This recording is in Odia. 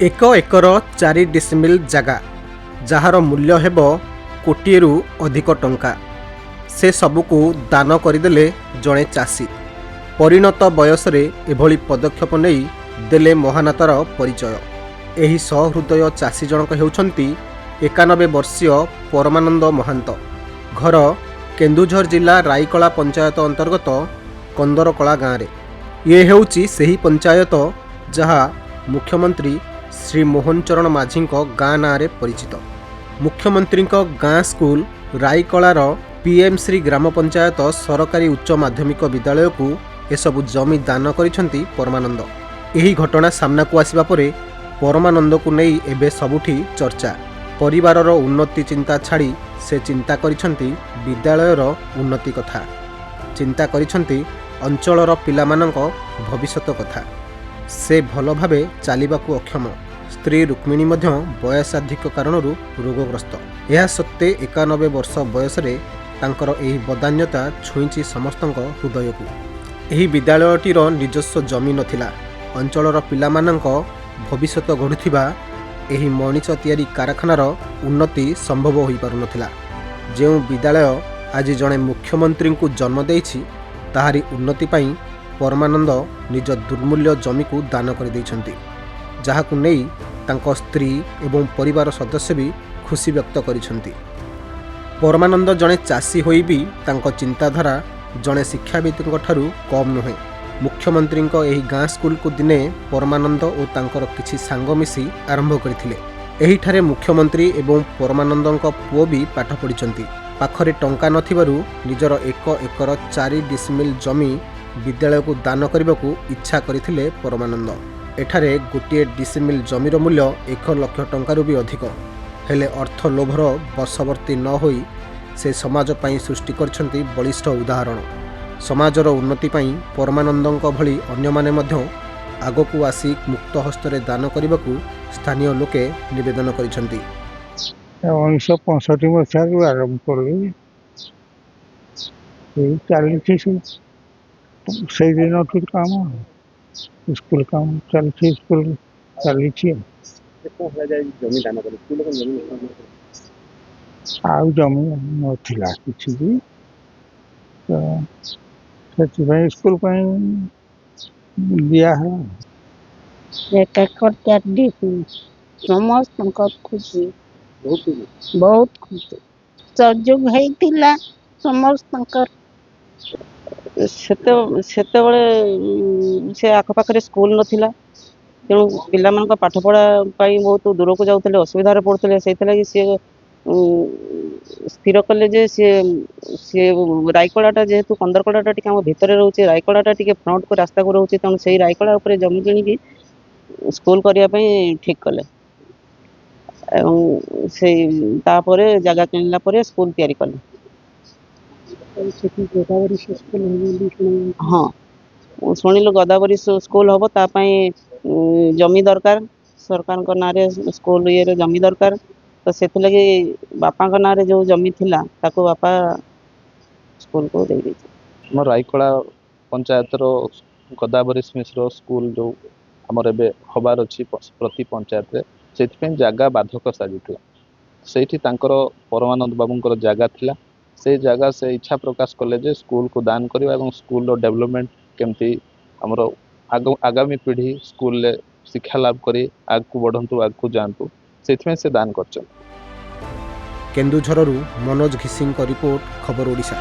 ଏକ ଏକର 4 ଡିସିମିଲ୍ ଜାଗା ଯାହାର ମୂଲ୍ୟ ହେବ କୋଟିଏରୁ ଅଧିକ ଟଙ୍କା। ସେ ସବୁକୁ ଦାନ କରିଦେଲେ ଜଣେ ଚାଷୀ। ପରିଣତ ବୟସରେ ଏଭଳି ପଦକ୍ଷେପ ନେଇ ଦେଲେ ମହାନତାର ପରିଚୟ। ଏହି ସହୃଦୟ ଚାଷୀ ଜଣକ ହେଉଛନ୍ତି 91 ବର୍ଷୀୟ ପରମାନନ୍ଦ ମହାନ୍ତ। ଘର କେନ୍ଦୁଝର ଜିଲ୍ଲା ରାଇକଳା ପଞ୍ଚାୟତ ଅନ୍ତର୍ଗତ କନ୍ଦରକଳା ଗାଁରେ। ଇଏ ହେଉଛି ସେହି ପଞ୍ଚାୟତ ଯାହା ମୁଖ୍ୟମନ୍ତ୍ରୀ ଶ୍ରୀ ମୋହନ ଚରଣ ମାଝୀଙ୍କ ଗାଁ ନାଁରେ ପରିଚିତ। ମୁଖ୍ୟମନ୍ତ୍ରୀଙ୍କ ଗାଁ ସ୍କୁଲ ରାଇକଳାର ପିଏମ୍ ଶ୍ରୀ ଗ୍ରାମ ପଞ୍ଚାୟତ ସରକାରୀ ଉଚ୍ଚ ମାଧ୍ୟମିକ ବିଦ୍ୟାଳୟକୁ ଏସବୁ ଜମି ଦାନ କରିଛନ୍ତି ପରମାନନ୍ଦ। ଏହି ଘଟଣା ସାମ୍ନାକୁ ଆସିବା ପରେ ପରମାନନ୍ଦକୁ ନେଇ ଏବେ ସବୁଠି ଚର୍ଚ୍ଚା। ପରିବାରର ଉନ୍ନତି ଚିନ୍ତା ଛାଡ଼ି ସେ ଚିନ୍ତା କରିଛନ୍ତି ବିଦ୍ୟାଳୟର ଉନ୍ନତି କଥା। ଚିନ୍ତା କରିଛନ୍ତି ଅଞ୍ଚଳର ପିଲାମାନଙ୍କ ଭବିଷ୍ୟତ କଥା। ସେ ଭଲ ଭାବେ ଚାଲିବାକୁ ଅକ୍ଷମ। ସ୍ତ୍ରୀ ରୁକ୍ମିଣୀ ମଧ୍ୟ ବୟସାଧିକ୍ୟ କାରଣରୁ ରୋଗଗ୍ରସ୍ତ। ଏହା ସତ୍ତ୍ୱେ 91 ବର୍ଷ ବୟସରେ ତାଙ୍କର ଏହି ବଦାନ୍ୟତା ଛୁଇଁଛି ସମସ୍ତଙ୍କ ହୃଦୟକୁ। ଏହି ବିଦ୍ୟାଳୟଟିର ନିଜସ୍ୱ ଜମି ନଥିଲା। ଅଞ୍ଚଳର ପିଲାମାନଙ୍କ ଭବିଷ୍ୟତ ଗଢ଼ୁଥିବା ଏହି ମଣିଷ ତିଆରି କାରଖାନାର ଉନ୍ନତି ସମ୍ଭବ ହୋଇପାରୁନଥିଲା। ଯେଉଁ ବିଦ୍ୟାଳୟ ଆଜି ଜଣେ ମୁଖ୍ୟମନ୍ତ୍ରୀଙ୍କୁ ଜନ୍ମ ଦେଇଛି, ତାହାରି ଉନ୍ନତି ପାଇଁ ପରମାନନ୍ଦ ନିଜ ଦୁର୍ମୂଲ୍ୟ ଜମିକୁ ଦାନ କରିଦେଇଛନ୍ତି, ଯାହାକୁ ନେଇ ତାଙ୍କ ସ୍ତ୍ରୀ ଏବଂ ପରିବାର ସଦସ୍ୟ ବି ଖୁସି ବ୍ୟକ୍ତ କରିଛନ୍ତି। ପରମାନନ୍ଦ ଜଣେ ଚାଷୀ ହୋଇ ବି ତାଙ୍କ ଚିନ୍ତାଧାରା ଜଣେ ଶିକ୍ଷାବିତଙ୍କ ଠାରୁ କମ୍ ନୁହେଁ। ମୁଖ୍ୟମନ୍ତ୍ରୀଙ୍କ ଏହି ଗାଁ ସ୍କୁଲକୁ ଦିନେ ପରମାନନ୍ଦ ଓ ତାଙ୍କର କିଛି ସାଙ୍ଗ ମିଶି ଆରମ୍ଭ କରିଥିଲେ। ଏହିଠାରେ ମୁଖ୍ୟମନ୍ତ୍ରୀ ଏବଂ ପରମାନନ୍ଦଙ୍କ ପୁଅ ବି ପାଠ ପଢ଼ିଛନ୍ତି। ପାଖରେ ଟଙ୍କା ନଥିବାରୁ ନିଜର 1 ଏକର 4 ଡିସିମିଲ୍ ଜମି ବିଦ୍ୟାଳୟକୁ ଦାନ କରିବାକୁ ଇଚ୍ଛା କରିଥିଲେ ପରମାନନ୍ଦ। ଏଠାରେ ଗୋଟିଏ ଡିସିମିଲ୍ ଜମିର ମୂଲ୍ୟ 1 ଲକ୍ଷ ଟଙ୍କାରୁ ବି ଅଧିକ। ହେଲେ ଅର୍ଥ ଲୋଭର ବଶବର୍ତ୍ତୀ ନ ହୋଇ ସେ ସମାଜ ପାଇଁ ସୃଷ୍ଟି କରିଛନ୍ତି ବଳିଷ୍ଠ ଉଦାହରଣ। ସମାଜର ଉନ୍ନତି ପାଇଁ ପରମାନନ୍ଦଙ୍କ ଭଳି ଅନ୍ୟମାନେ ମଧ୍ୟ ଆଗକୁ ଆସି ମୁକ୍ତ ହସ୍ତରେ ଦାନ କରିବାକୁ ସ୍ଥାନୀୟ ଲୋକେ ନିବେଦନ କରିଛନ୍ତି। 1965 ମସିହାରୁ ଆରମ୍ଭ କଲି, ଚାଲିଛି ସେଇଦିନଠୁ କାମ, ସ୍କୁଲ କାମ ଚାଲିଛି, ସ୍କୁଲ ଚାଲିଛି। ଆଉ ଜମି ନଥିଲା କିଛି ବି, ତ ସେଥିପାଇଁ ସ୍କୁଲ ପାଇଁ ଦିଆହେଲା। 1 ଏକର 4 ଡିସିମିଲ୍ ସମସ୍ତଙ୍କ ଖୁସି, ବହୁତ ଖୁସି ସହଯୋଗ ହେଇଥିଲା ସମସ୍ତଙ୍କର। ସେତେବେଳେ ସେ ଆଖପାଖରେ ସ୍କୁଲ ନଥିଲା, ତେଣୁ ପିଲାମାନଙ୍କ ପାଠପଢ଼ା ପାଇଁ ବହୁତ ଦୂରକୁ ଯାଉଥିଲେ, ଅସୁବିଧାରେ ପଡ଼ୁଥିଲେ। ସେଇଥିଲାଗି ସିଏ ସ୍ଥିର କଲେ ଯେ ସିଏ ରାଇକଳାଟା, ଯେହେତୁ କନ୍ଦରକଳାଟା ଟିକେ ଆମ ଭିତରେ ରହୁଛି, ରାଇକଳାଟା ଟିକେ ଫ୍ରଣ୍ଟକୁ ରାସ୍ତାକୁ ରହୁଛି, ତେଣୁ ସେଇ ରାଇକଳା ଉପରେ ଜମି କିଣିକି ସ୍କୁଲ କରିବା ପାଇଁ ଠିକ୍ କଲେ। ଏବଂ ସେଇ ତାପରେ ଜାଗା କିଣିଲା ପରେ ସ୍କୁଲ ତିଆରି କଲେ। ହଁ, ଶୁଣିଲୁ ଗୋଦାବରୀ ସ୍କୁଲ ହବ, ତା ପାଇଁ ଜମି ଦରକାର। ସରକାରଙ୍କ ନାଁରେ ସ୍କୁଲ ଇଏରେ ଜମି ଦରକାର, ତ ସେଥିଲାଗି ବାପାଙ୍କ ନାଁରେ ଯେଉଁ ଜମି ଥିଲା ତାକୁ ବାପା ସ୍କୁଲକୁ ଦେଇଦେଇছে। ଆମ ରାଇକଳା ପଞ୍ଚାୟତର ଗୋଦାବରୀ ମିଶ୍ର ସ୍କୁଲ ଯେଉଁ ଆମର ଏବେ ହବାର ଅଛି ପ୍ରତି ପଞ୍ଚାୟତରେ, ସେଥିପାଇଁ ଜାଗା ବାଧକ ସାଜିଥିଲା। ସେଇଠି ତାଙ୍କର ପରମାନନ୍ଦ ବାବୁଙ୍କର ଜାଗା ଥିଲା। ସେଇ ଜାଗା ସେ ଇଚ୍ଛା ପ୍ରକାଶ କଲେ ଯେ ସ୍କୁଲକୁ ଦାନ କରିବା ଏବଂ ସ୍କୁଲର ଡେଭଲପମେଣ୍ଟ କେମିତି ଆମର ଆଗାମୀ ପିଢ଼ି ସ୍କୁଲରେ ଶିକ୍ଷା ଲାଭ କରି ଆଗକୁ ବଢ଼ନ୍ତୁ, ଆଗକୁ ଯାଆନ୍ତୁ, ସେଥିପାଇଁ ସେ ଦାନ କରିଛନ୍ତି। କେନ୍ଦୁଝରରୁ ମନୋଜ ଘିସିଙ୍କ ରିପୋର୍ଟ, ଖବର ଓଡ଼ିଶା।